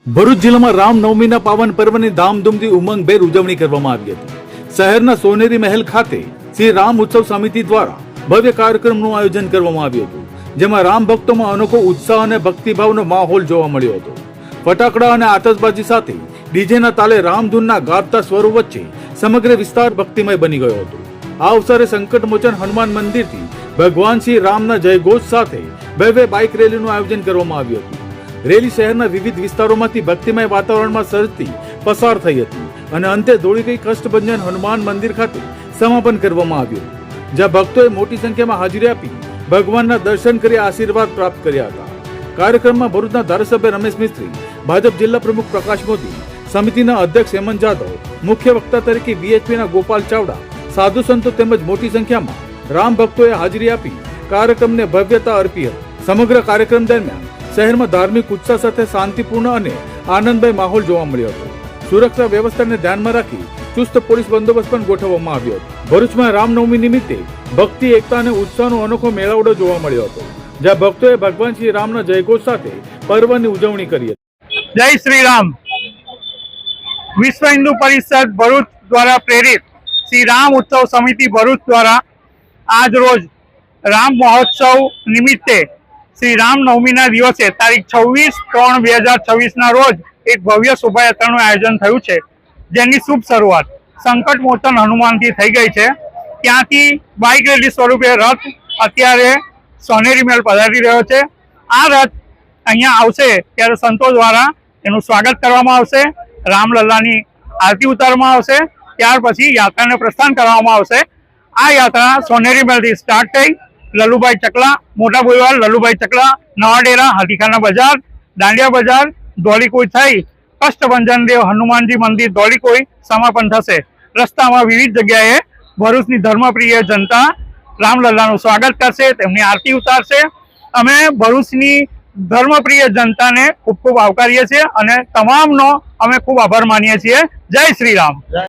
ભરૂચ જિલ્લામાં રામનવમીના પાવન પર્વની ધામધૂમથી ઉમંગભેર ઉજવણી કરવામાં આવી હતી. શહેરના સોનેરી મહેલ ખાતે શ્રી રામ ઉત્સવ સમિતિ દ્વારા ભવ્ય કાર્યક્રમનું આયોજન કરવામાં આવ્યું હતું, જેમાં રામ ભક્તોમાં અનોખો ઉત્સાહ અને ભક્તિભાવનો માહોલ જોવા મળ્યો હતો. ફટાકડા અને આતશબાજી સાથે ડીજેના તાલે રામધૂનના ગાતા સ્વરો વચ્ચે સમગ્ર વિસ્તાર ભક્તિમય બની ગયો હતો. આ અવસરે સંકટમોચન હનુમાન મંદિરથી ભગવાન શ્રી રામના જયઘોષ સાથે ભવ્ય બાઇક રેલીનું આયોજન કરવામાં આવ્યું હતું. રેલી શહેરના વિવિધ વિસ્તારોમાંથી ભક્તિમય વાતાવરણમાં સર્જતી પસાર થઈ હતી અને અંતે ધોળીકઈ કષ્ટભંજન હનુમાન મંદિર ખાતે સમાપન કરવામાં આવ્યું, જ્યાં ભક્તોએ મોટી સંખ્યામાં હાજરી આપી ભગવાનના દર્શન કરી આશીર્વાદ પ્રાપ્ત કર્યા હતા. કાર્યક્રમમાં ભરૂચના ધારાસભ્ય રમેશ મિસ્ત્રી, ભાજપ જિલ્લા પ્રમુખ પ્રકાશ મોદી, સમિતિના અધ્યક્ષ હેમંત જાદવ, મુખ્ય વક્તા તરીકે વીએચપીના ગોપાલ ચાવડા, સાધુ સંતો તેમજ મોટી સંખ્યામાં રામ ભક્તોએ હાજરી આપી કાર્યક્રમને ભવ્યતા અર્પી હતી. સમગ્ર કાર્યક્રમ દરમિયાન શહેરમાં ધાર્મિક ઉત્સાહ સાથે શાંતિપૂર્ણ અને આનંદમય માહોલ જોવા મળ્યો હતો. સુરક્ષા વ્યવસ્થાને ધ્યાનમાં રાખી ચુસ્ત પોલીસ બંદોબસ્ત પણ ગોઠવવામાં આવ્યો હતો. ભરૂચમાં રામનવમી નિમિત્તે ભક્તિ, એકતા અને ઉત્સાહનો અનોખો મેળાવડો જોવા મળ્યો હતો, જ્યાં ભક્તોએ ભગવાન શ્રી રામના જયઘોષ સાથે પર્વની ઉજવણી કરી હતી. જય શ્રી રામ. વિશ્વ હિન્દુ પરિષદ ભરૂચ દ્વારા પ્રેરિત શ્રી રામ ઉત્સવ સમિતિ ભરૂચ દ્વારા આજ રોજ રામ મહોત્સવ નિમિત્તે શ્રી રામનવમીના દિવસે તારીખ 26/3/2026 ના રોજ એક ભવ્ય શોભાયાત્રાનું આયોજન થયું છે, જેની શુભ શરૂઆત સંકટમોચન હનુમાનથી થઈ ગઈ છે. ત્યાંથી બાઇક રેલી સ્વરૂપે રથ અત્યારે સોનેરી મહેલ પધારી રહ્યો છે. આ રથ અહીંયા આવશે ત્યારે સંતો દ્વારા એનું સ્વાગત કરવામાં આવશે, રામલલ્લાની આરતી ઉતારવામાં આવશે, ત્યાર પછી યાત્રાને પ્રસ્થાન કરવામાં આવશે. આ યાત્રા સોનેરી મહેલથી સ્ટાર્ટ થઈ લલુભાઈ ચકલા, મોટા બોઈવાલ, લલુભાઈ ચકલા, નવાડેરા, હાથીખાના બજાર, દાંડિયા બજાર, ધોળીકોઈ થઈ કષ્ટભંજન દેવ હનુમાનજી મંદિર ધોળીકોઈ સમાપન થશે. રસ્તામાં વિવિધ જગ્યાએ ભરૂચની ધર્મપ્રિય જનતા રામલલ્લાનું સ્વાગત કરશે, તેમની આરતી ઉતારશે. અમે ભરૂચની ધર્મપ્રિય જનતાને ખૂબ ખૂબ આવકારીએ છીએ અને તમામનો અમે ખૂબ આભાર માનીએ છીએ. જય શ્રી રામ.